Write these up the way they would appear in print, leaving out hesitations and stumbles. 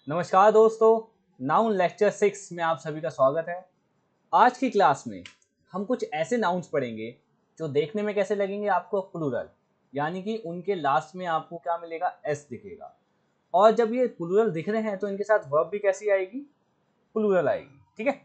नमस्कार दोस्तों, noun lecture 6 में आप सभी का स्वागत है। आज की क्लास में हम कुछ ऐसे नाउन्स पढ़ेंगे जो देखने में कैसे लगेंगे आपको प्लूरल, यानी कि उनके लास्ट में आपको क्या मिलेगा, एस दिखेगा। और जब ये प्लूरल दिख रहे हैं तो इनके साथ वर्ब भी कैसी आएगी, प्लूरल आएगी। ठीक है,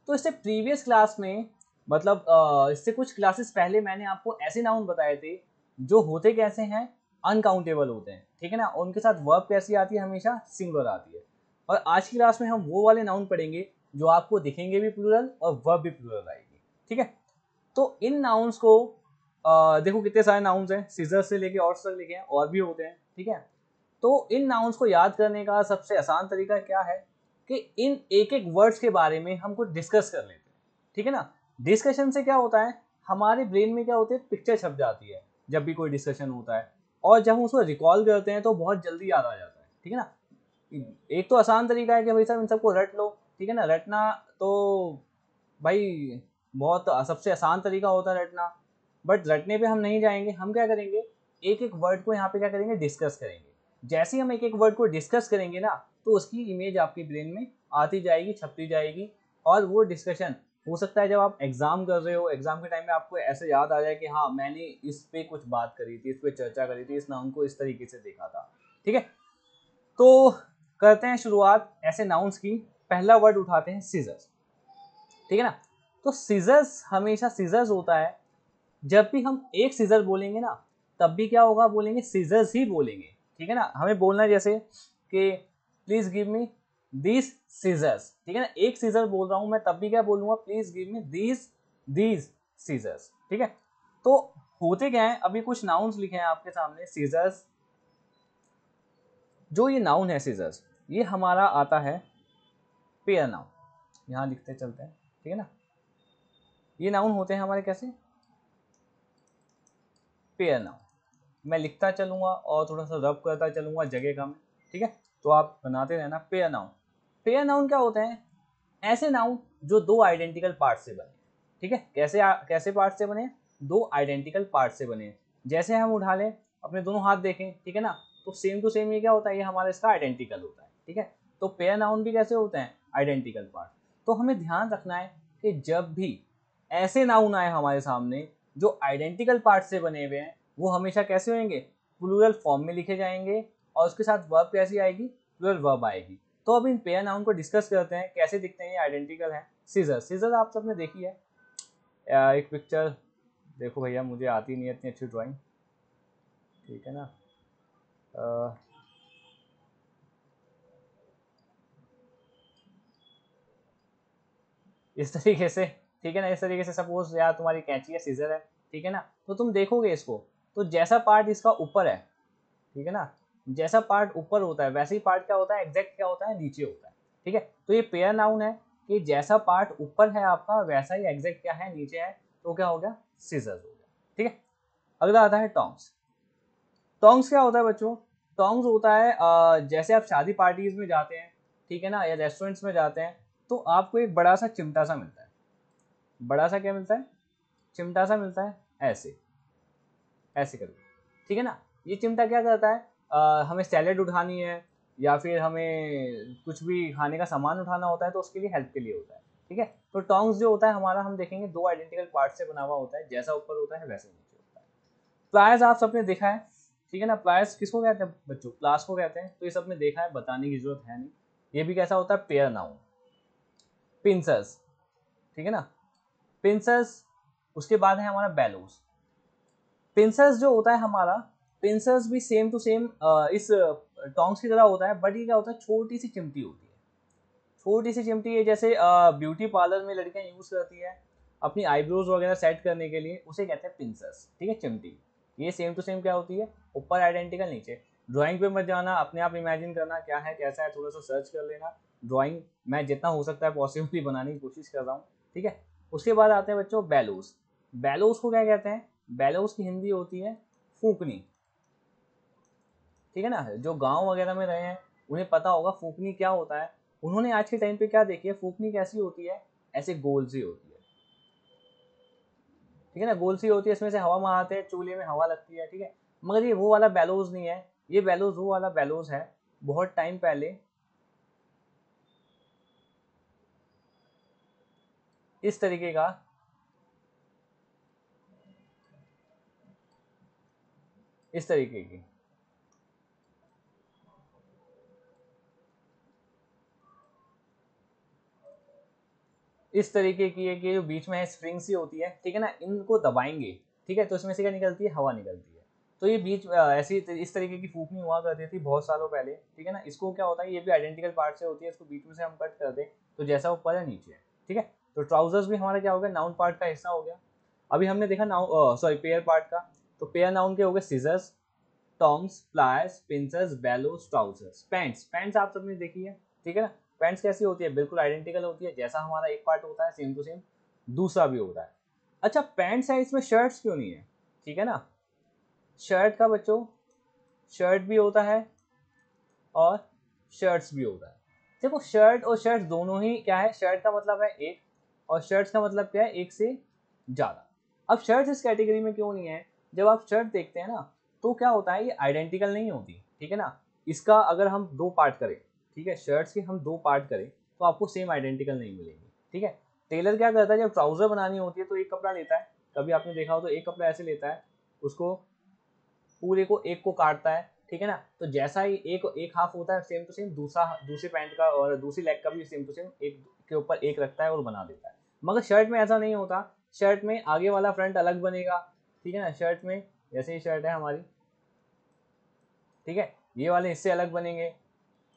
तो इससे प्रीवियस क्लास में मतलब इससे कुछ क्लासेस पहले मैंने आपको ऐसे नाउन बताए थे जो होते कैसे हैं, अनकाउंटेबल होते हैं। ठीक है ना, उनके साथ वर्ब कैसी आती है, हमेशा सिंगुलर आती है। और आज की क्लास में हम वो वाले नाउन पढ़ेंगे जो आपको दिखेंगे भी प्लूरल और वर्ब भी प्लूरल आएगी। ठीक है, तो इन नाउन्स को देखो कितने सारे नाउन्स हैं, सीजर से लेके और तक लिखे हैं, और भी होते हैं। ठीक है, तो इन नाउन्स को याद करने का सबसे आसान तरीका क्या है कि इन एक एक वर्ड्स के बारे में हम कुछ डिस्कस कर लेते हैं। ठीक है ना, डिस्कशन से क्या होता है, हमारे ब्रेन में क्या होती है, पिक्चर छप जाती है जब भी कोई डिस्कशन होता है, और जब हम उसको रिकॉल करते हैं तो बहुत जल्दी याद आ जाता है। ठीक है ना, एक तो आसान तरीका है कि भाई साहब इन सबको रट लो। ठीक है ना, रटना तो भाई बहुत सबसे आसान तरीका होता है रटना, बट रटने पे हम नहीं जाएंगे। हम क्या करेंगे, एक एक वर्ड को यहाँ पे क्या करेंगे, डिस्कस करेंगे। जैसे ही हम एक एक वर्ड को डिस्कस करेंगे ना, तो उसकी इमेज आपकी ब्रेन में आती जाएगी, छपती जाएगी। और वो डिस्कशन हो सकता है जब आप एग्जाम कर रहे हो, एग्जाम के टाइम में आपको ऐसे याद आ जाए कि हाँ मैंने इस पे कुछ बात करी थी, इस पे चर्चा करी थी, इस नाउन को इस तरीके से देखा था। ठीक है, तो करते हैं शुरुआत ऐसे नाउन्स की। पहला वर्ड उठाते हैं सीजर्स। ठीक है ना, तो सीजर्स हमेशा सीजर्स होता है। जब भी हम एक सीजर बोलेंगे ना, तब भी क्या होगा, बोलेंगे सीजर्स ही बोलेंगे। ठीक है ना, हमें बोलना है जैसे कि please give me these scissors. ठीक है ना, एक सीजर बोल रहा हूं मैं, तब भी क्या बोलूंगा, please give me these these scissors. ठीक है, तो होते क्या है, अभी कुछ नाउन्स लिखे हैं आपके सामने सीजर्स। जो ये नाउन है सीजर्स, ये हमारा आता है पेयर नाउन। यहाँ लिखते चलते हैं। ठीक है ना, ये नाउन होते हैं हमारे कैसे, पेयर नाउन। मैं लिखता चलूंगा और थोड़ा सा रब करता चलूंगा जगह का में। ठीक है, तो आप बनाते रहना पेयर नाउन। पेयर नाउन क्या होते हैं, ऐसे नाउन जो दो आइडेंटिकल पार्ट से बने। ठीक है, कैसे पार्ट से बने, दो आइडेंटिकल पार्ट से बने। जैसे हम उठा लें, अपने दोनों हाथ देखें, ठीक है ना, तो सेम टू सेम ये क्या होता है, ये हमारा इसका आइडेंटिकल होता है। ठीक है, तो पेयर नाउन भी कैसे होते हैं, आइडेंटिकल पार्ट। तो हमें ध्यान रखना है कि जब भी ऐसे नाउन आए हमारे सामने जो आइडेंटिकल पार्ट से बने हुए हैं, वो हमेशा कैसे होंगे, प्लूरल फॉर्म में लिखे जाएंगे। और उसके साथ वर्ब कैसी आएगी, प्लूरल वर्ब आएगी। तो अब इन पेयर नाउन को डिस्कस करते हैं, कैसे दिखते हैं, आइडेंटिकल है। सीजर, सीजर आप सबने देखी है, एक पिक्चर देखो भैया, मुझे आती नहीं है इतनी अच्छी ड्राइंग। ठीक है ना, इस तरीके से। ठीक है ना, इस तरीके से सपोज यार तुम्हारी कैंची है, सीजर है। ठीक है ना, तो तुम देखोगे इसको, तो जैसा पार्ट इसका ऊपर है, ठीक है ना, जैसा पार्ट ऊपर होता है वैसे ही पार्ट क्या होता है, एग्जैक्ट क्या होता है, नीचे होता है। ठीक है, तो ये पेयर नाउन है कि जैसा पार्ट ऊपर है आपका वैसा ही एग्जैक्ट क्या है, नीचे है। तो क्या हो गया, सीजर्स हो गया। ठीक है, अगला आता है टोंग्स। टोंग्स क्या होता है बच्चों, टोंग्स होता है जैसे आप शादी पार्टीज में जाते हैं, ठीक है ना, या रेस्टोरेंट्स में जाते हैं, तो आपको एक बड़ा सा चिमटा सा मिलता है। बड़ा सा क्या मिलता है, चिमटा सा मिलता है, ऐसे ऐसे करके। ठीक है ना, ये चिमटा क्या करता है, हमें सैलेड उठानी है या फिर हमें कुछ भी खाने का सामान उठाना होता है, तो उसके लिए हेल्प के लिए होता है। ठीक है, तो टोंग्स जो होता है हमारा, हम देखेंगे दो आइडेंटिकल पार्ट से बना हुआ होता है, जैसा ऊपर होता है वैसे नीचे होता है। प्लायर्स आप सबने देखा है। ठीक है ना, प्लायर्स किसको कहते हैं बच्चों, प्लास को कहते हैं। तो ये सबने देखा है, बताने की जरूरत है नहीं। ये भी कैसा होता है, पेयर नाउन। पिंसर्स, ठीक है ना, पिंसर्स। उसके बाद है हमारा बेलोस। पिंसर्स जो होता है हमारा, पिंसर्स भी सेम टू सेम इस टोंग्स की तरह होता है, बट ये क्या होता है, छोटी सी चिमटी होती है। छोटी सी चिमटी है, जैसे ब्यूटी पार्लर में लड़कियां यूज करती है अपनी आईब्रोज वगैरह सेट करने के लिए, उसे कहते हैं पिंसर्स। ठीक है, चिमटी। ये सेम टू सेम क्या होती है, ऊपर आइडेंटिकल, नीचे। ड्राइंग पे मत जाना, अपने आप इमेजिन करना क्या है कैसा है, थोड़ा सा सर्च कर लेना। ड्राइंग मैं जितना हो सकता है पॉसिबली बनाने की कोशिश कर रहा हूँ। ठीक है, उसके बाद आते हैं बच्चों बैलोस। बैलोस को क्या कहते हैं, बैलोस की हिंदी होती है फूकनी। ठीक है ना, जो गांव वगैरह में रहे हैं उन्हें पता होगा फूकनी क्या होता है। उन्होंने आज के टाइम पे क्या देखी है, फूकनी कैसी होती है, ऐसे गोल सी होती है। ठीक है ना, गोल सी होती है, इसमें से हवा मारते हैं, चूल्हे में हवा लगती है। ठीक है, मगर ये वो वाला बैलोज नहीं है, ये बैलोज वो वाला बैलोज है बहुत टाइम पहले इस तरीके का इस तरीके की इस तरीके की है कि जो बीच में है स्प्रिंग सी होती है, ठीक है ना, इनको दबाएंगे, ठीक है, तो इसमें से क्या निकलती है, हवा निकलती है। तो ये बीच ऐसी इस तरीके की फूकनी हुआ करती थी बहुत सालों पहले, ठीक है ना। इसको क्या होता है, ये भी आइडेंटिकल पार्ट से होती है, इसको बीच में से हम कट कर दें तो जैसा ऊपर है नीचे है, ठीक है। तो ट्राउजर्स भी हमारा क्या हो गया, नाउन पार्ट का हिस्सा हो गया। अभी हमने देखा नाउन पेयर पार्ट का, तो पेयर नाउन के हो गए scissors, tongs, pliers, pinchers, bellows, trousers. Pants, pants आप सबने देखी है, ठीक है ना। पैंट्स कैसी होती है, बिल्कुल आइडेंटिकल होती है, जैसा हमारा एक पार्ट होता है सेम टू सेम दूसरा भी होता है। अच्छा, पैंट्स है, इसमें शर्ट्स क्यों नहीं है, ठीक है ना। शर्ट का बच्चों शर्ट भी होता है और शर्ट्स भी होता है। देखो शर्ट और शर्ट दोनों ही क्या है, शर्ट का मतलब है एक और शर्ट्स का मतलब क्या है, एक से ज़्यादा। अब शर्ट्स इस कैटेगरी में क्यों नहीं है, जब आप शर्ट देखते हैं ना तो क्या होता है, ये आइडेंटिकल नहीं होती, ठीक है ना। इसका अगर हम दो पार्ट करें, ठीक है, शर्ट्स के हम दो पार्ट करें तो आपको सेम आइडेंटिकल नहीं मिलेंगे, ठीक है। टेलर क्या करता है, जब ट्राउजर बनानी होती है तो एक कपड़ा लेता है, कभी आपने देखा हो तो एक कपड़ा ऐसे लेता है, उसको पूरे को एक को काटता है, ठीक है ना। तो जैसा ही एक एक हाफ होता है सेम टू सेम, दूसरे पैंट का और दूसरी लेग का भी सेम टू सेम एक के ऊपर एक रखता है और बना देता है। मगर शर्ट में ऐसा नहीं होता, शर्ट में आगे वाला फ्रंट अलग बनेगा, ठीक है ना। शर्ट में जैसे ही शर्ट है हमारी, ठीक है, ये वाले हिस्से अलग बनेंगे,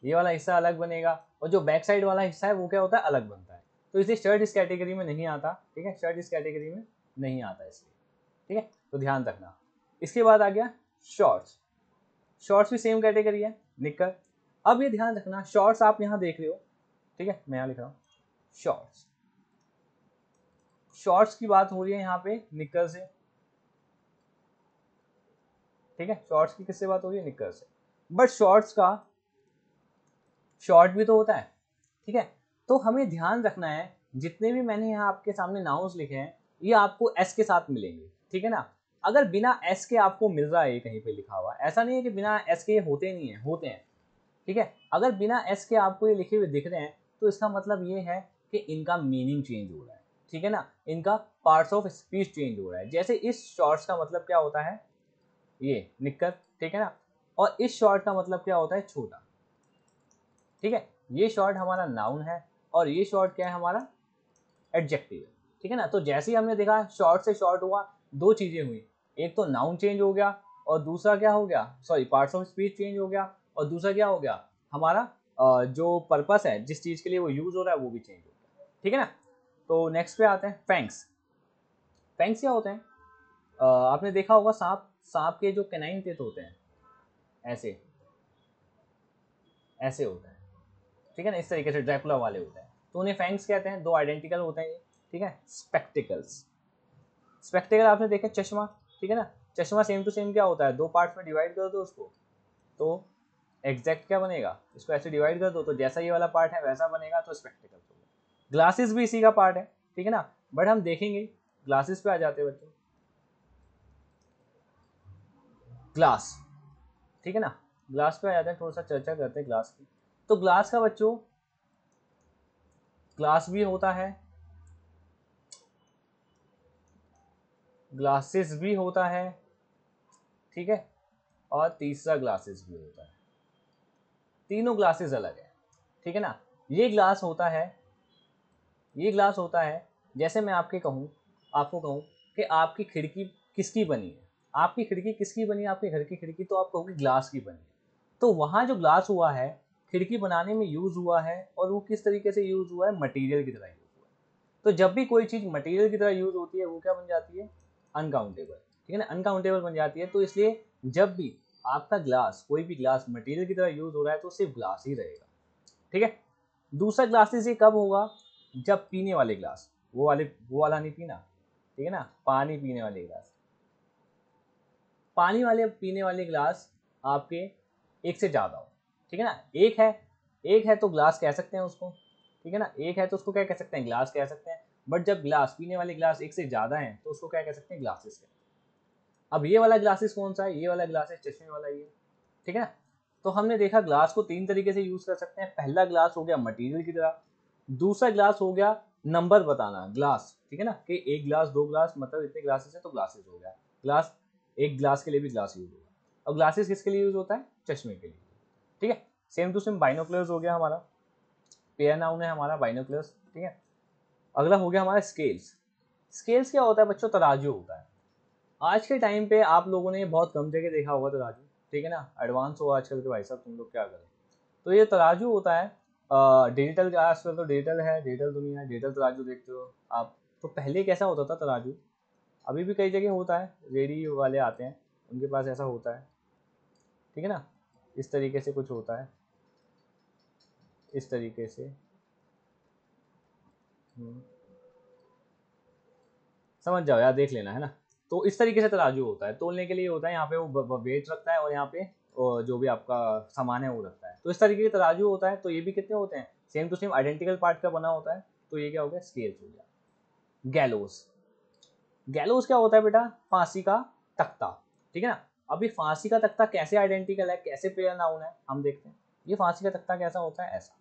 ये वाला हिस्सा अलग बनेगा और जो बैक साइड वाला हिस्सा है वो क्या होता है, अलग बनता है। तो इसलिए शर्ट इस कैटेगरी में नहीं आता, ठीक है, शर्ट इस कैटेगरी में नहीं आता इसलिए, ठीक है, तो ध्यान रखना। इसके बाद आ गया शॉर्ट्स। शॉर्ट्स भी सेम कैटेगरी है, निक्कर। अब ये ध्यान रखना, शॉर्ट्स आप यहाँ देख रहे हो, ठीक है, मैं यहाँ लिख रहा हूँ शॉर्ट्स। शॉर्ट्स की बात हो रही है यहाँ पे निक्कर से, ठीक है, शॉर्ट्स की किससे बात हो रही है, निक्कर से। बट शॉर्ट्स का शॉर्ट भी तो होता है, ठीक है। तो हमें ध्यान रखना है, जितने भी मैंने यहाँ आपके सामने नाउन्स लिखे हैं ये आपको एस के साथ मिलेंगे, ठीक है ना। अगर बिना एस के आपको मिल रहा है कहीं पे लिखा हुआ, ऐसा नहीं है कि बिना एस के ये होते नहीं है, होते हैं, ठीक है। अगर बिना एस के आपको ये लिखे हुए दिख रहे हैं तो इसका मतलब ये है कि इनका मीनिंग चेंज हो रहा है, ठीक है ना, इनका पार्ट्स ऑफ स्पीच चेंज हो रहा है। जैसे इस शॉर्ट्स का मतलब क्या होता है, ये निक्कर, ठीक है ना, और इस शॉर्ट का मतलब क्या होता है, छोटा, ठीक है। ये शॉर्ट हमारा नाउन है और ये शॉर्ट क्या है, हमारा एडजेक्टिव है, ठीक है ना। तो जैसे ही हमने देखा शॉर्ट से शॉर्ट हुआ, दो चीजें हुई, एक तो नाउन चेंज हो गया और दूसरा क्या हो गया, sorry, parts of speech change हो गया और दूसरा क्या हो गया, हमारा जो पर्पस है, जिस चीज के लिए वो यूज हो रहा है वो भी चेंज हो गया, ठीक है ना। तो नेक्स्ट पे आते हैं फैंक्स। फैंक्स क्या होते हैं, आपने देखा होगा सांप, सांप के जो कैनाइन टीथ होते हैं ऐसे ऐसे होते हैं, ठीक है ना, इस तरीके से ड्रैकुला वाले होते हैं, तो उन्हें फैंक्स कहते हैं। दो आइडेंटिकल होते हैं ये, ठीक है। स्पेक्टिकल्स, स्पेक्टिकल आपने देखा चश्मा, ठीक है ना। चश्मा सेम टू सेम क्या होता है, दो पार्ट्स में डिवाइड कर दो उसको तो एग्जैक्ट क्या बनेगा, इसको ऐसे डिवाइड कर दो तो जैसा ये वाला पार्ट है वैसा बनेगा, तो स्पेक्टिकल हो गया। ग्लासेस भी इसी का पार्ट है, ठीक है ना, बट हम देखेंगे ग्लासेस पे आ जाते हैं बच्चों। ग्लास, ठीक है ना, ग्लास पे आ जाते हैं, थोड़ा सा चर्चा करते हैं ग्लास की। तो ग्लास का बच्चों ग्लास भी होता है, ग्लासेस भी होता है, ठीक है, और तीसरा ग्लासेस भी होता है। तीनों ग्लासेस अलग है, ठीक है ना। ये ग्लास होता है, ये ग्लास होता है, जैसे मैं आपको कहूँ कि आपकी खिड़की किसकी बनी है, आपकी खिड़की किसकी बनी है, आपके घर की खिड़की, तो आप कहोगे ग्लास की बनी है। तो वहाँ जो ग्लास हुआ है खिड़की बनाने में यूज हुआ है, और वो किस तरीके से यूज हुआ है, मटेरियल की तरह यूज हुआ है। तो जब भी कोई चीज़ मटेरियल की तरह यूज होती है वो क्या बन जाती है, अनकाउंटेबल, ठीक है ना, अनकाउंटेबल बन जाती है। तो इसलिए जब भी आपका ग्लास, कोई भी ग्लास मटेरियल की तरह यूज हो रहा है तो सिर्फ ग्लास ही रहेगा, ठीक है। दूसरा ग्लासेस ये कब होगा, जब पीने वाले ग्लास, वो वाला नहीं पीना, ठीक है ना, पानी पीने वाले ग्लास, पानी वाले पीने वाले ग्लास आपके एक से ज़्यादा हो, ठीक है ना। एक है तो ग्लास कह सकते हैं उसको, ठीक है ना, एक है तो उसको क्या कह सकते हैं, ग्लास कह सकते हैं। बट जब ग्लास, पीने वाले ग्लास एक से ज़्यादा हैं तो उसको क्या कह सकते हैं, ग्लासेस कहते हैं। अब ये वाला ग्लासेस कौन सा है, ये वाला ग्लासेस चश्मे वाला ये, ठीक है ना। तो हमने देखा ग्लास को तीन तरीके से यूज कर सकते हैं। पहला ग्लास हो गया मटेरियल की तरह, दूसरा ग्लास हो गया नंबर बताना, ग्लास, ठीक है ना, कि एक ग्लास, दो ग्लास, मतलब इतने ग्लासेस है तो ग्लासेस हो गया, ग्लास, एक ग्लास के लिए भी ग्लास यूज होगा। और ग्लासेस किसके लिए यूज होता है? चश्मे के लिए, ठीक है। सेम टू सेम बाइनोकुलर्स हो गया हमारा, पेयर नाउन है हमारा बाइनोकुलर्स, ठीक है। अगला हो गया हमारा स्केल्स। स्केल्स क्या होता है बच्चों? तराजू होता है। आज के टाइम पे आप लोगों ने बहुत कम जगह देखा होगा तराजू, ठीक है ना, एडवांस हो आजकल के भाई साहब, तुम लोग क्या करें। तो ये तराजू होता है, डिजिटल, आजकल तो डिजिटल है, डिजिटल दुनिया है, डिजिटल तराजू देखते हो आप। तो पहले कैसा होता था तराजू, अभी भी कई जगह होता है, रेडी वाले आते हैं उनके पास ऐसा होता है, ठीक है ना, इस तरीके से कुछ होता है, इस तरीके से। समझ जाओ यार, देख लेना है ना। तो इस तरीके से तराजू होता है, तोलने के लिए होता है, यहाँ पे वो वेट रखता है और यहाँ पे जो भी आपका सामान है वो रखता है। तो इस तरीके का तराजू होता है। तो ये भी कितने होते हैं? Same to same identical part का बना होता है। तो ये क्या हो गया? स्केल्स हो गया। गैलोस, गैलोस क्या होता है बेटा? फांसी का तख्ता, ठीक है ना। अभी फांसी का तख्ता कैसे आइडेंटिकल है, कैसे पेयर नाउन है, हम देखते हैं। ये फांसी का तख्ता कैसा होता है? ऐसा।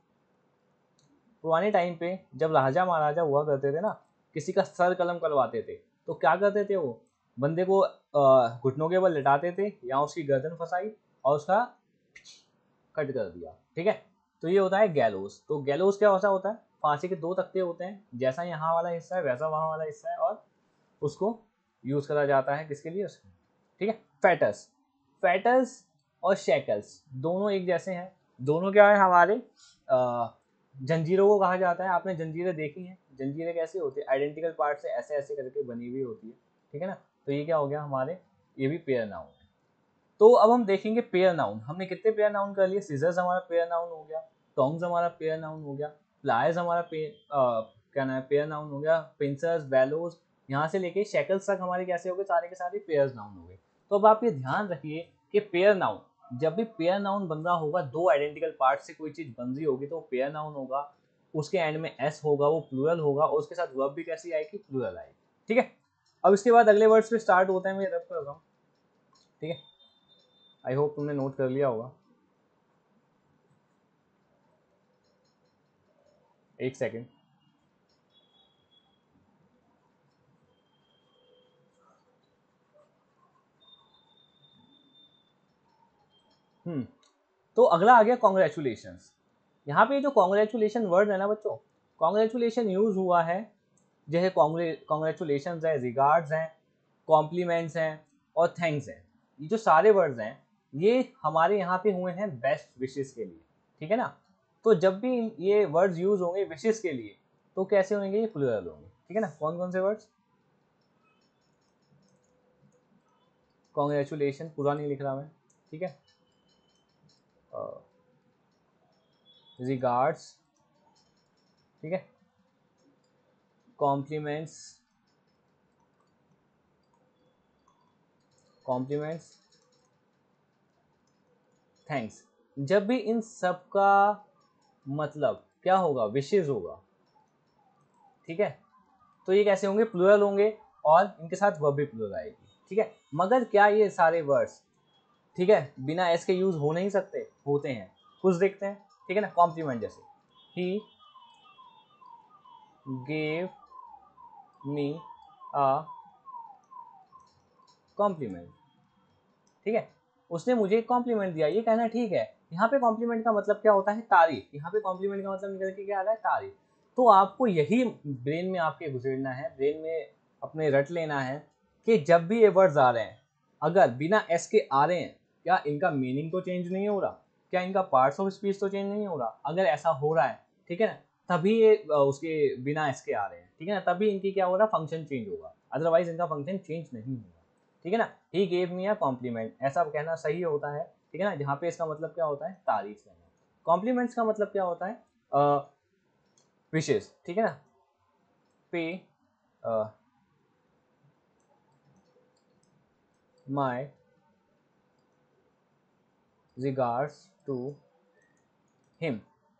पुराने टाइम पे जब राजा महाराजा हुआ करते थे ना, किसी का सर कलम करवाते थे, तो क्या करते थे वो? बंदे को घुटनों के बल लिटाते थे या उसकी गर्दन फंसाई और उसका कट कर दिया, ठीक है। तो ये होता है गैलोस। तो गैलोस क्या होता है? फांसी के दो तख्ते होते हैं, जैसा यहाँ वाला हिस्सा है वैसा वहाँ वाला हिस्सा है, और उसको यूज करा जाता है किसके लिए? उसके, ठीक है। फेटस, फेटस और शेकल्स दोनों एक जैसे हैं। दोनों क्या है हमारे? जंजीरों को कहा जाता है। आपने जंजीरें देखी हैं? जंजीरें कैसी होती है? आइडेंटिकल पार्ट से ऐसे ऐसे करके बनी हुई होती है, ठीक है ना। तो ये क्या हो गया हमारे? ये भी पेयर नाउन है। तो अब हम देखेंगे पेयर नाउन। हमने कितने पेयर नाउन कर लिए? सीजर्स हमारा पेयर नाउन हो गया, टोंग्स हमारा पेयर नाउन हो गया, प्लायर्स हमारा क्या नाम है, पेयर नाउन हो गया, पिंसर्स, बेलोज, यहाँ से लेके शेकल्स तक हमारे कैसे हो गए? सारे के सारे पेयर नाउन हो गए। तो अब आप ये ध्यान रखिए कि पेयर नाउन, जब भी पेयर नाउन बन रहा होगा, दो आइडेंटिकल पार्ट से कोई चीज बन रही होगी तो वो पेयर नाउन होगा। उसके एंड में एस होगा, वो प्लूरल होगा, और उसके साथ वर्ब भी कैसी आएगी? प्लूरल आएगी, ठीक है। अब इसके बाद अगले वर्ड्स पे स्टार्ट होते हैं, मैं रब कर रहा हूँ, ठीक है। आई होप तुमने नोट कर लिया होगा। एक सेकेंड। तो अगला आ गया कॉन्ग्रेचुलेशंस। यहाँ पे जो कॉन्ग्रेचुलेशन वर्ड है ना बच्चों, कॉन्ग्रेचुलेशन यूज हुआ है, जैसे कॉन्ग्रेचुलेशन है, रिगार्ड्स हैं, कॉम्प्लीमेंट्स हैं और थैंक्स हैं। ये जो सारे वर्ड्स हैं ये हमारे यहाँ पे हुए हैं बेस्ट विशेस के लिए, ठीक है ना। तो जब भी ये वर्ड्स यूज होंगे विशेस के लिए तो कैसे होंगे? ये प्लूरल होंगे, ठीक है ना। कौन कौन से वर्ड्स? कॉन्ग्रेचुलेशन पूरा नहीं लिख रहा मैं, ठीक है। रिगार्ड्स, ठीक है, कॉम्प्लीमेंट्स, कॉम्प्लीमेंट्स, थैंक्स। जब भी इन सब का मतलब क्या होगा? विशेष होगा, ठीक है। तो ये कैसे होंगे? प्लूरल होंगे, और इनके साथ वर्ब भी प्लूरल आएगी, ठीक है। मगर क्या ये सारे वर्ड्स, ठीक है, बिना एस के यूज हो नहीं सकते? होते हैं, कुछ देखते हैं, ठीक है ना। कॉम्प्लीमेंट जैसे he gave me a compliment, ठीक है, उसने मुझे एक कॉम्प्लीमेंट दिया, ये कहना ठीक है। यहाँ पे कॉम्प्लीमेंट का मतलब क्या होता है? तारीफ। यहाँ पे कॉम्प्लीमेंट का मतलब निकल के क्या आ रहा है? तारीफ। तो आपको यही ब्रेन में आपके घुसेड़ना है, ब्रेन में अपने रट लेना है कि जब भी ये वर्ड्स आ रहे हैं, अगर बिना एस के आ रहे हैं, क्या इनका मीनिंग तो चेंज नहीं हो रहा? क्या इनका पार्ट्स ऑफ स्पीच तो चेंज नहीं हो रहा? अगर ऐसा हो रहा है, ठीक है ना, तभी ये उसके बिना एस के आ रहे हैं, ठीक है ना, तभी इनकी क्या हो रहा? फंक्शन चेंज होगा, अदरवाइज इनका फंक्शन चेंज नहीं होगा, ठीक है ना। He gave me a compliment, ऐसा कहना सही होता है, ठीक है ना, जहाँ पे इसका मतलब क्या होता है? तारीफ करना। कॉम्प्लीमेंट्स का मतलब क्या होता है? विशेष, ठीक है ना। पे माई रिगार्ड्स टू हिम,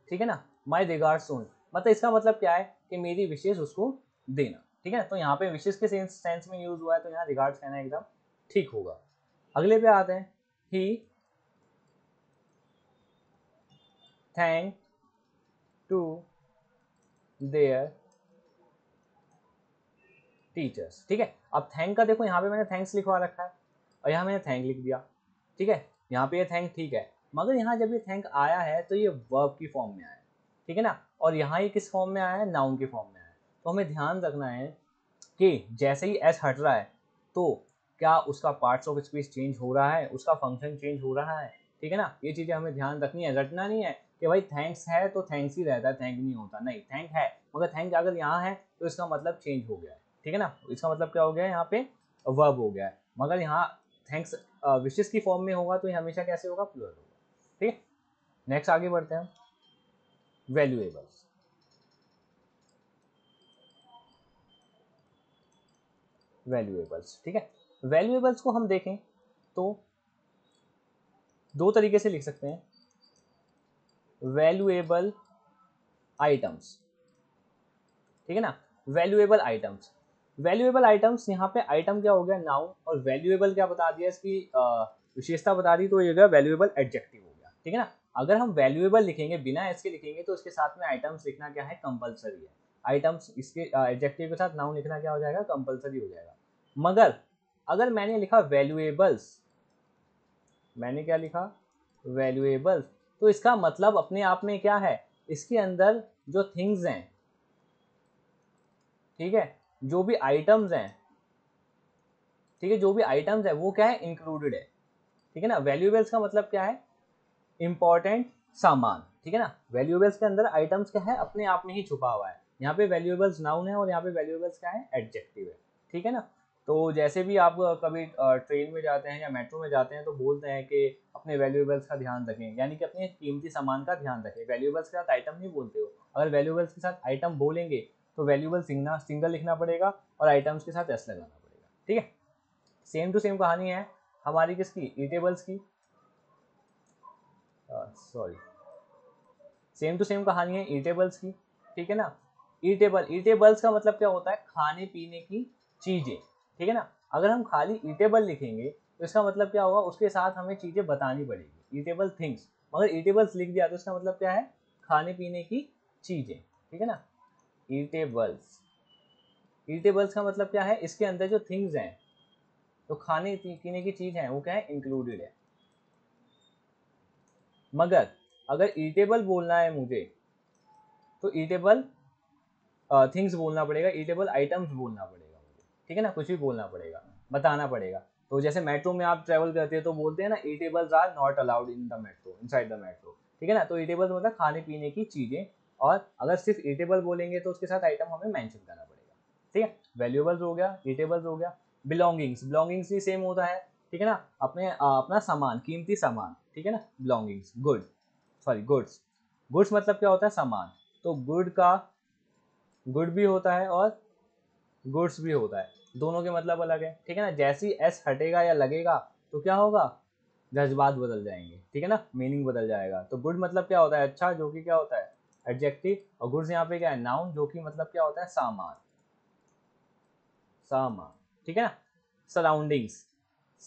ठीक है ना। माई रिगार्ड्स टू हिम मतलब इसका मतलब क्या है? कि मेरी विशेष उसको देना, ठीक है। तो यहाँ पे विशेष के सेंस में यूज हुआ है, तो यहाँ रिगार्ड्स कहना एकदम ठीक होगा। अगले पे आते हैं। ही थैंक टू देयर टीचर्स। ठीक है, अब थैंक का देखो यहाँ पे मैंने थैंक्स लिखवा रखा है और यहाँ मैंने थैंक लिख दिया। ठीक है, यहाँ पे ये थैंक ठीक है, मगर यहाँ जब ये थैंक आया है तो ये वर्ब की फॉर्म में आया है। ठीक है ना, और यहाँ ये किस फॉर्म में आया है, नाउन की फॉर्म में आया है। तो हमें ध्यान रखना है कि जैसे ही एस हट रहा है तो क्या उसका पार्ट्स ऑफ स्पीच चेंज हो रहा है, उसका फंक्शन चेंज हो रहा है। ठीक है ना, ये चीज़ें हमें ध्यान रखनी है, रटना नहीं है कि भाई थैंक्स है तो थैंक्स ही रहता है, थैंक नहीं होता। नहीं, थैंक है मगर थैंक अगर यहाँ है तो इसका मतलब चेंज हो गया है। ठीक है ना, इसका मतलब क्या हो गया है, यहाँ पे वर्ब हो गया है। मगर यहाँ थैंक्स विशेस की फॉर्म में होगा तो ये हमेशा कैसे होगा, प्लूरल होगा। ठीक है, नेक्स्ट आगे बढ़ते हैं, वैल्यूएबल्स। वैल्यूएबल्स, ठीक है, वैल्यूएबल्स को हम देखें तो दो तरीके से लिख सकते हैं, वैल्यूएबल आइटम्स। ठीक है ना, वैल्यूएबल आइटम्स। वैल्यूएबल आइटम्स, यहाँ पे आइटम क्या हो गया, नाउन, और वैल्यूएबल क्या बता दिया, इसकी विशेषता बता दी, तो ये गया वैल्यूएबल एडजेक्टिव हो गया। ठीक है ना, अगर हम वैल्यूएबल लिखेंगे बिना इसके लिखेंगे तो इसके साथ में आइटम्स लिखना क्या है, कंपलसरी है। आइटम्स इसके एडजेक्टिव के साथ नाउन लिखना क्या हो जाएगा, कंपलसरी हो जाएगा। मगर अगर मैंने लिखा वैल्यूएबल्स, मैंने क्या लिखा, वैल्यूएबल्स, तो इसका मतलब अपने आप में क्या है, इसके अंदर जो थिंग्स हैं, ठीक है, जो भी आइटम्स हैं, ठीक है, जो भी आइटम्स है वो क्या है, इंक्लूडेड है। ठीक है ना, वैल्यूएबल्स का मतलब क्या है, इंपॉर्टेंट सामान। ठीक है ना, वैल्यूएबल्स के अंदर आइटम्स क्या है, अपने आप में ही छुपा हुआ है। यहाँ पे वैल्यूएबल्स नाउन है और यहाँ पे वैल्यूएबल्स क्या है, एडजेक्टिव है। ठीक है ना, तो जैसे भी आप कभी ट्रेन में जाते हैं या मेट्रो में जाते हैं तो बोलते हैं कि अपने वैल्यूएबल्स का ध्यान रखें, यानी कि अपने कीमती सामान का ध्यान रखें। वैल्यूएबल्स के साथ आइटम नहीं बोलते हो, अगर वैल्यूएबल्स के साथ आइटम बोलेंगे तो वैल्यूएबल सिंगल लिखना पड़ेगा और आइटम्स के साथ एस लगाना पड़ेगा। ठीक है, सेम टू सेम कहानी है हमारी किसकी, ईटेबल्स की, सॉरी, सेम टू सेम कहानी है ईटेबल्स की। ठीक है ना, ईटेबल्स का मतलब क्या होता है, खाने पीने की चीजें। ठीक है ना, अगर हम खाली ईटेबल लिखेंगे तो इसका मतलब क्या होगा, उसके साथ हमें चीजें बतानी पड़ेगी, ईटेबल थिंग्स। मगर ईटेबल्स लिख दिया तो इसका मतलब क्या है, खाने पीने की चीजें। ठीक है ना, ईटेबल्स, ईटेबल्स का मतलब क्या है, इसके अंदर जो थिंग्स हैं, तो खाने पीने की चीज है वो क्या है, इंक्लूडेड है। मगर अगर ईटेबल बोलना है मुझे तो ईटेबल थिंग्स बोलना पड़ेगा, ईटेबल आइटम्स बोलना पड़ेगा मुझे। ठीक है ना, कुछ भी बोलना पड़ेगा, बताना पड़ेगा। तो जैसे मेट्रो में आप ट्रेवल करते हैं तो बोलते हैं ना, eatables are not allowed in the metro, inside the metro. ठीक है ना, तो ईटेबल्स मतलब खाने पीने की चीजें, और अगर सिर्फ ईटेबल बोलेंगे तो उसके साथ आइटम हमें मेंशन करना पड़ेगा। ठीक है, वैल्यूएबल्स हो गया, ईटेबल्स हो गया। बिलोंगिंग्स, बिलोंगिंग्स भी सेम होता है। ठीक है ना, अपना सामान, कीमती सामान। ठीक है ना, belongings, good, sorry goods. Goods मतलब क्या होता है, सामान। तो गुड का गुड भी होता है और गुड्स भी होता है, दोनों के मतलब अलग है। ठीक है ना, जैसे ही एस हटेगा या लगेगा तो क्या होगा, जज्बात बदल जाएंगे। ठीक है ना, मीनिंग बदल जाएगा। तो गुड मतलब क्या होता है, अच्छा, जो कि क्या होता है, एडजेक्टिव। और गुड्स यहाँ पे क्या है, नाउन, जो कि मतलब क्या होता है, सामान, सामान। ठीक है ना, सराउंडिंग्स,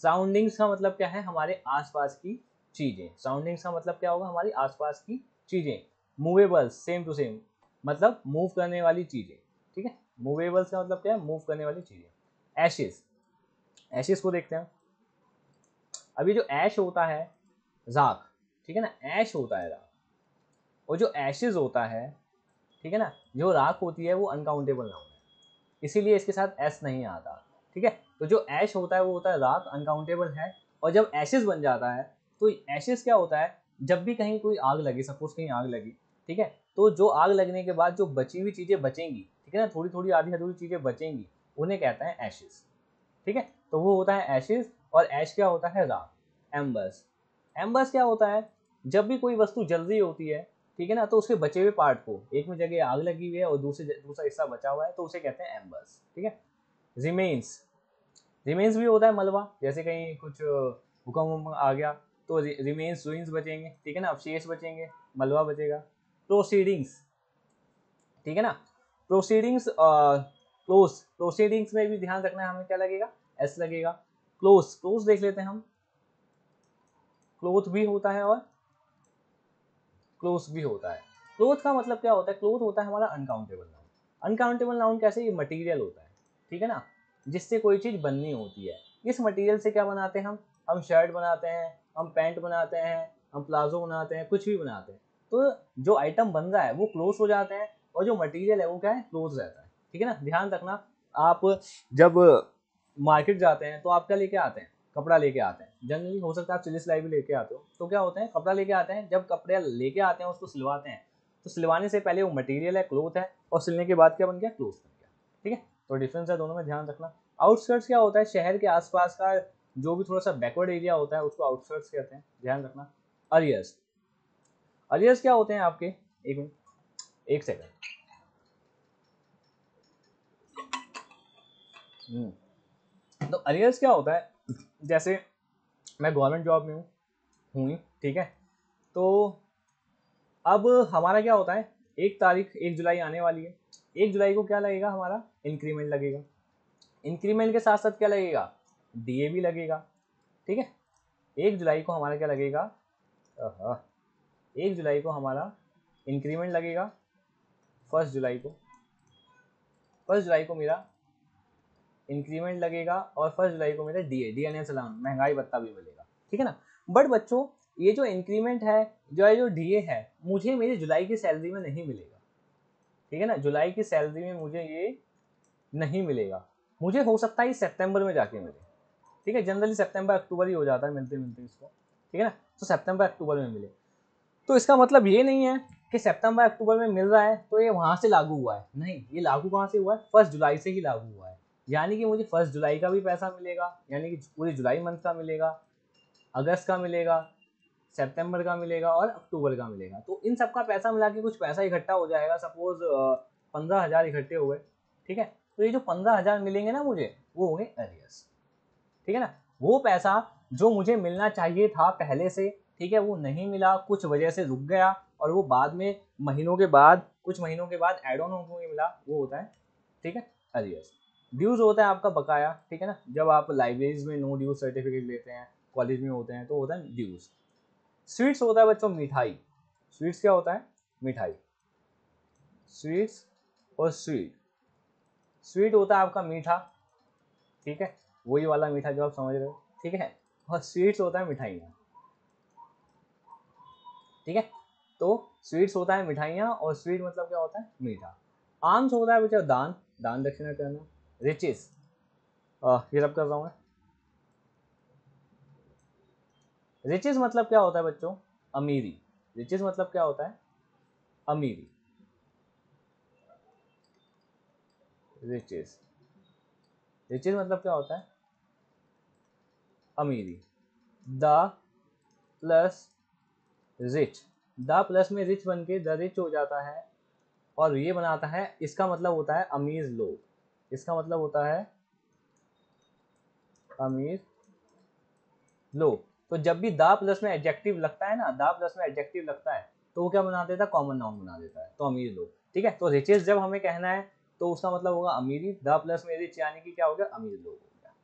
सराउंडिंग्स का मतलब क्या है, हमारे आसपास की चीजें। सराउंडिंग्स का मतलब क्या होगा, हमारी आसपास की चीजें। मूवेबल्स, सेम टू सेम, मतलब मूव करने वाली चीजें। ठीक है, मूवेबल्स का मतलब क्या है, मूव करने वाली चीजें। एशेस, एशेस को देखते हैं। अभी जो ऐश होता है, राख, ठीक है ना, ऐश होता है राख, और जो एशेस होता है, ठीक है ना, जो राख होती है वो अनकाउंटेबल नाउन है, इसीलिए इसके साथ एस नहीं आता। ठीक है, तो जो ऐश होता है वो होता है राख, अनकाउंटेबल है। और जब एशेस बन जाता है तो एशेस क्या होता है, जब भी कहीं कोई आग लगी, सपोज कहीं आग लगी, ठीक है, तो जो आग लगने के बाद जो बची हुई चीजें बचेंगी, ठीक है ना, थोड़ी थोड़ी आधी अधूरी चीजें बचेंगी, उन्हें कहता है एशेस। ठीक है, तो वो होता है एशेस। और ऐश क्या होता है, राख। एम्बर्स, एम्बर्स क्या होता है, जब भी कोई वस्तु जल रही होती है, ठीक है ना, तो उसके बचे हुए पार्ट को, एक में जगह आग लगी हुई है और दूसरा हिस्सा बचा हुआ है, तो उसे कहते हैं एम्बर्स। ठीक है, रिमेन्स, रिमेन्स भी होता है मलबा, जैसे कहीं कुछ भूकंप आ गया तो रिमेन्स, रूइंस बचेंगे। ठीक है ना, अवशेष बचेंगे, मलबा बचेगा। प्रोसीडिंग्स, ठीक है ना, प्रोसीडिंग्स, क्लोज, प्रोसीडिंग्स में भी ध्यान रखना है हमें, क्या लगेगा, एस लगेगा। क्लोज, क्लोज देख लेते हैं हम, क्लोथ भी होता है और क्लोज भी होता है। क्लोथ का मतलब क्या होता है, क्लोथ होता है हमारा अनकाउंटेबल नाउन। अनकाउंटेबल नाउन कैसे, ये मटेरियल होता है। ठीक है ना, जिससे कोई चीज़ बननी होती है। इस मटेरियल से क्या बनाते हैं हम शर्ट बनाते हैं, हम पैंट बनाते हैं, हम प्लाजो बनाते हैं, कुछ भी बनाते हैं। तो जो आइटम बन रहा है वो क्लोज हो जाते हैं और जो मटेरियल है वो क्या है, क्लोज रहता है। ठीक है ना, ध्यान रखना, आप जब मार्केट जाते हैं तो आप क्या लेके आते हैं, कपड़ा लेके आते हैं। जनरली हो सकता है आप सिली सिलाई भी लेके आते हो, तो क्या होता है, कपड़ा लेके आते हैं, जब कपड़े लेके आते हैं उसको सिलवाते हैं, तो सिलवाने से पहले वो मटेरियल है, क्लोथ है, और सिलने के बाद क्या बन गया, क्लोथ बन गया। ठीक है, तो डिफरेंस है दोनों में, ध्यान रखना। आउटस्कर्ट्स क्या होता है, शहर के आसपास का जो भी थोड़ा सा बैकवर्ड एरिया होता है उसको आउटस्कर्ट्स कहते हैं, ध्यान रखना। अरियर्स, अरियर्स क्या होते हैं आपके, एक मिनट, एक सेकंड। तो अरियर्स क्या होता है, जैसे मैं गवर्नमेंट जॉब में हूँ, ठीक है, तो अब हमारा क्या होता है, 1 तारीख 1 जुलाई आने वाली है, 1 जुलाई को क्या लगेगा, हमारा इंक्रीमेंट लगेगा। इंक्रीमेंट के साथ साथ क्या लगेगा, डीए भी लगेगा। ठीक है, 1 जुलाई को हमारा क्या लगेगा, 1 जुलाई को हमारा इंक्रीमेंट लगेगा, 1 जुलाई को, 1 जुलाई को मेरा इंक्रीमेंट लगेगा, और 1 जुलाई को मेरा डीएनएस अलाउंस महंगाई भत्ता भी मिलेगा। ठीक है ना, बट बच्चों ये जो इंक्रीमेंट है, जो डीए है, मुझे मेरी जुलाई की सैलरी में नहीं मिलेगा। ठीक है ना, जुलाई की सैलरी में मुझे ये नहीं मिलेगा, मुझे हो सकता है सितंबर में जाके मिले। ठीक है, जनरली सितंबर अक्टूबर ही हो जाता है मिलते मिलते इसको। ठीक है ना, तो सितंबर अक्टूबर में मिले, तो इसका मतलब ये नहीं है कि सितंबर अक्टूबर में मिल रहा है तो ये वहां से लागू हुआ है, नहीं, ये लागू कहाँ से हुआ है, 1 जुलाई से ही लागू हुआ है। यानी कि मुझे 1 जुलाई का भी पैसा मिलेगा, यानी कि पूरी जुलाई मंथ का मिलेगा, अगस्त का मिलेगा, सितंबर का मिलेगा और अक्टूबर का मिलेगा। तो इन सब का पैसा मिला के कुछ पैसा इकट्ठा हो जाएगा, सपोज 15,000 इकट्ठे हो गए। ठीक है, तो ये जो 15,000 मिलेंगे ना मुझे, वो होंगे अरियर्स। ठीक है ना, वो पैसा जो मुझे मिलना चाहिए था पहले से, ठीक है, वो नहीं मिला, कुछ वजह से रुक गया, और वो बाद में कुछ महीनों के बाद एड ऑन होकर मिला, वो होता है, ठीक है, अरियर्स। ड्यूज होता है आपका बकाया। ठीक है ना, जब आप लाइब्रेरीज में नो ड्यूज सर्टिफिकेट लेते हैं, कॉलेज में होते हैं, तो होता है ड्यूज। स्वीट्स होता है बच्चों मिठाई। स्वीट्स क्या होता है, मिठाई। स्वीट्स और स्वीट, स्वीट होता है आपका मीठा, ठीक है, वही वाला मीठा जो आप समझ रहे हो। ठीक है, और स्वीट्स होता है मिठाइयाँ। ठीक है, तो स्वीट्स होता है मिठाइयाँ, और स्वीट मतलब क्या होता है, मीठा। आर्म्स होता है बच्चों दान, दान दक्षिणा करना। रिचेस, ये सब कर रहा हूँ मैं। रिचेस मतलब क्या होता है बच्चों, अमीरी। रिचेस मतलब क्या होता है, अमीरी। रिचेस, रिचेस मतलब क्या होता है, अमीरी। The plus rich, the plus में रिच बन के द रिच हो जाता है, और ये बनाता है, इसका मतलब होता है अमीर लोग, इसका मतलब होता है अमीर लोग। तो जब भी दा प्लस में एडजेक्टिव लगता है ना, दा प्लस में एडजेक्टिव लगता है, तो वो क्या बना देता है, कॉमन नाउन बना देता है, तो अमीर लोग। ठीक है, तो रिचेस जब हमें कहना है तो उसका मतलब होगा अमीरी, दा प्लस में रिच यानी कि क्या हो गया, अमीर लोग हो गया।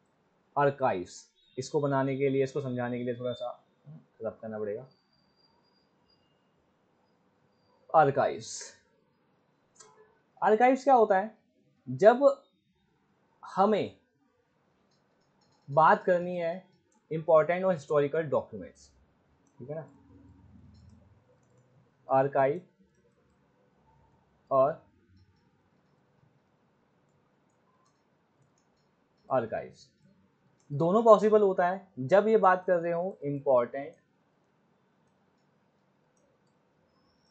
आर्काइव्स, इसको बनाने के लिए, इसको समझाने के लिए थोड़ा सा रब करना पड़ेगा। आर्काइव्स, आर्काइव्स क्या होता है, जब हमें बात करनी है इंपॉर्टेंट और हिस्टोरिकल डॉक्यूमेंट्स, ठीक है ना, आर्काइव और आर्काइव्स दोनों पॉसिबल होता है जब ये बात कर रहे हो इंपॉर्टेंट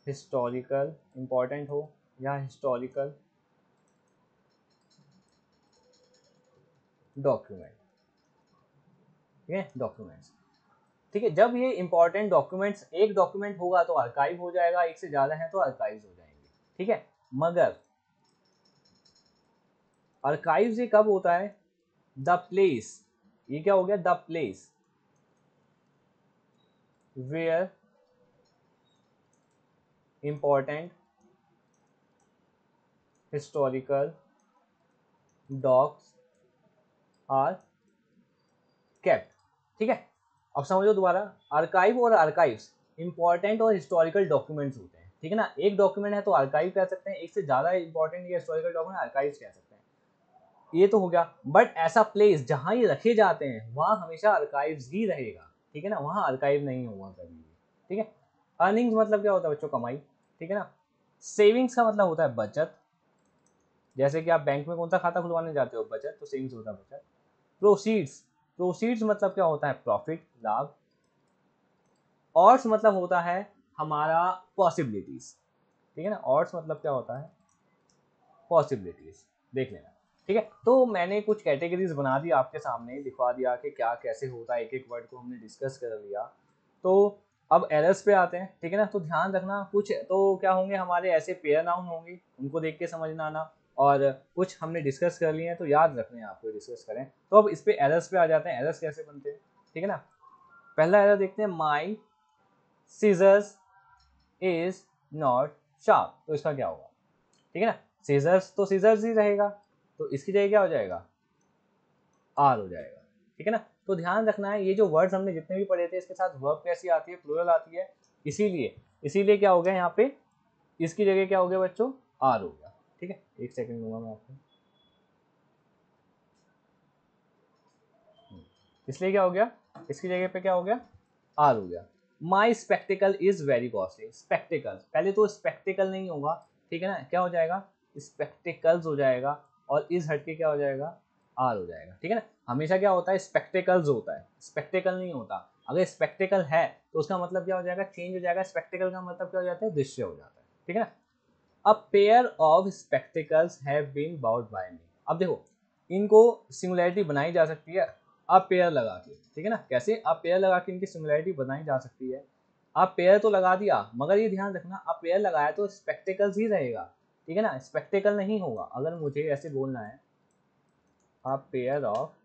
हिस्टोरिकल, इंपॉर्टेंट हो या हिस्टोरिकल डॉक्यूमेंट। ठीक है, डॉक्यूमेंट्स। ठीक है, जब ये इंपॉर्टेंट डॉक्यूमेंट्स, एक डॉक्यूमेंट होगा तो आर्काइव हो जाएगा, एक से ज्यादा है तो आर्काइव्स हो जाएंगे। ठीक है, मगर आर्काइव्स ये कब होता है, द प्लेस, ये क्या हो गया, the place where important historical docs are kept. ठीक है, अब समझो दोबारा, आर्काइव और आर्काइव्स इंपॉर्टेंट और हिस्टोरिकल डॉक्यूमेंट्स होते हैं। ठीक है ना, एक डॉक्यूमेंट है तो आर्काइव कह सकते हैं, एक से ज्यादा इंपॉर्टेंट या हिस्टोरिकल डॉक्यूमेंट आर्काइव्स कह सकते हैं। ये तो हो गया, बट ऐसा प्लेस जहाँ ये रखे जाते हैं वहाँ हमेशा आर्काइव्स ही रहेगा, ठीक है ना, वहाँ आर्काइव नहीं होगा कभी भी, ठीक है। अर्निंग्स मतलब क्या होता है बच्चों, कमाई, ठीक है ना। सेविंग्स का मतलब होता है बचत, जैसे कि आप बैंक में कौन सा खाता खुलवाने जाते हो, बचत, तो सेविंग्स होता है बचत। प्रोसीड्स, प्रोसीड्स मतलब क्या होता है, प्रॉफिट, लाभ। ऑड्स मतलब होता है हमारा पॉसिबिलिटीज, ठीक है ना, ऑड्स मतलब क्या होता है, पॉसिबिलिटीज, देख लेना, ठीक है। तो मैंने कुछ कैटेगरीज बना दी आपके सामने, दिखवा दिया कि क्या कैसे होता है, एक एक वर्ड को हमने डिस्कस कर लिया। तो अब एरर्स पे आते हैं, ठीक है ना। तो ध्यान रखना, कुछ तो क्या होंगे हमारे ऐसे पेयर नाउन होंगे, उनको देख के समझना आना, और कुछ हमने डिस्कस कर लिए हैं तो याद रखने हैं आपको, डिस्कस करें। तो अब इस पे एरर्स पे आ जाते हैं, एरर्स कैसे बनते हैं, ठीक है ना। पहला एरर देखते हैं, माई सीजर्स इज नॉट शार्प, तो इसका क्या होगा, ठीक है ना। सीजर्स तो सीजर्स ही रहेगा, तो इसकी जगह क्या हो जाएगा, आर हो जाएगा, ठीक है ना। तो ध्यान रखना है, ये जो वर्ड्स हमने जितने भी पढ़े थे इसके साथ वर्ब कैसी आती है, प्लूरल आती है, इसीलिए इसीलिए क्या हो गया यहाँ पे, इसकी जगह क्या हो गया बच्चों, आर हो गया, ठीक है। एक सेकंड दूंगा मैं आपको, इसलिए क्या हो गया, इसकी जगह पे क्या हो गया, आर हो गया। My spectacle is very costly, spectacle, पहले तो स्पेक्टिकल नहीं होगा, ठीक है ना, क्या हो जाएगा, स्पेक्टिकल्स हो जाएगा, और इस हटके क्या हो जाएगा, आर हो जाएगा, ठीक है ना। हमेशा क्या होता है, स्पेक्टिकल्स होता है, स्पेक्टिकल नहीं होता। अगर स्पेक्टिकल है तो उसका मतलब क्या हो जाएगा, चेंज हो जाएगा, स्पेक्टिकल का मतलब क्या हो जाता है, दृश्य हो जाता है, ठीक है ना। A pair of spectacles have been bought by me, अब देखो इनको सिंगुलैरिटी बनाई जा सकती है आप पेयर लगा के, ठीक है ना। कैसे, आप पेयर लगा के इनकी सिंगुलैरिटी बनाई जा सकती है। आप पेयर तो लगा दिया, मगर ये ध्यान रखना, आप पेयर लगाया तो स्पेक्टिकल्स ही रहेगा, ठीक है ना, स्पेक्टिकल नहीं होगा। अगर मुझे ऐसे बोलना है, आप पेयर ऑफ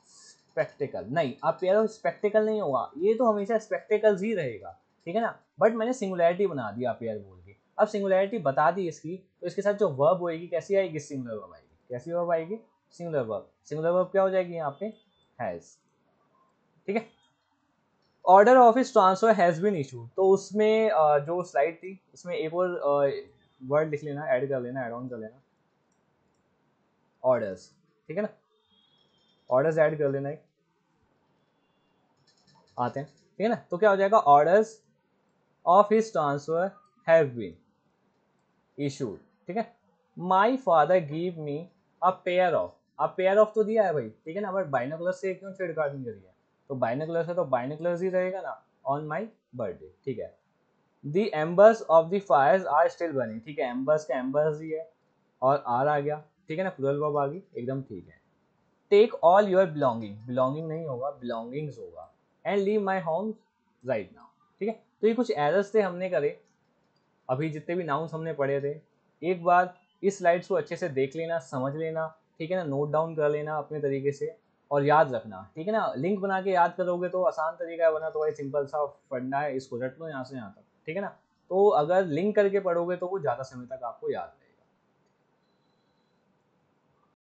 स्पेक्टिकल, नहीं, आप पेयर ऑफ स्पेक्टिकल नहीं होगा, ये तो हमेशा स्पेक्टिकल्स ही रहेगा, ठीक है ना। बट मैंने सिंगुलैरिटी बना दिया पेयर बोल के, अब सिंगुलैरिटी बता दी इसकी, तो इसके साथ जो वर्ब होएगी कैसी आएगी, सिंगुलर वर्ब आएगी, कैसी वर्ब आएगी, सिंगुलर वर्ब। सिंगुलर वर्ब क्या हो जाएगी यहाँ पे, हैज, ठीक है। ऑर्डर ऑफ इस ट्रांसफर हैज बीन इशूड, तो उसमें जो स्लाइड थी इसमें एक और वर्ड लिख लेना, ऐड कर लेना, ऐड ऑन कर लेना, ऑर्डर्स, ठीक है ना, ऑर्डर्स ऐड कर लेना, आते हैं, ठीक है ना। तो क्या हो जाएगा, orders of his transfer have been issued, ठीक है। My father give me a pair of, अब पेयर ऑफ तो दिया है भाई, ठीक है ना, बट बाइनोकुलर से क्यों छेड़खानी करी है, तो बाइनोकुलर से तो बाइनोकुलर ही रहेगा ना, ऑन माई बर्थडे, ठीक है। The embers of the fires are still burning, ठीक है, एम्बर्स का एम्बर्स ही है, और आर आ गया, ठीक है ना, प्लूरल वर्ब आ गई, एकदम ठीक है। Take all your belonging, belonging नहीं होगा, बिलोंगिंग्स होगा, and leave my home right now, ठीक है। तो ये कुछ एरर्स थे हमने करे, अभी जितने भी नाउन्स हमने पढ़े थे, एक बार इस स्लाइड्स को अच्छे से देख लेना, समझ लेना, ठीक है ना, नोट डाउन कर लेना अपने तरीके से, और याद रखना, ठीक है ना। लिंक बना के याद करोगे तो आसान तरीका है, बना तो भाई सिंपल सा फंडा है, इसको रट लो यहाँ से यहाँ तक, ठीक है ना। तो अगर लिंक करके पढ़ोगे तो वो ज़्यादा समय तक आपको याद रहेगा।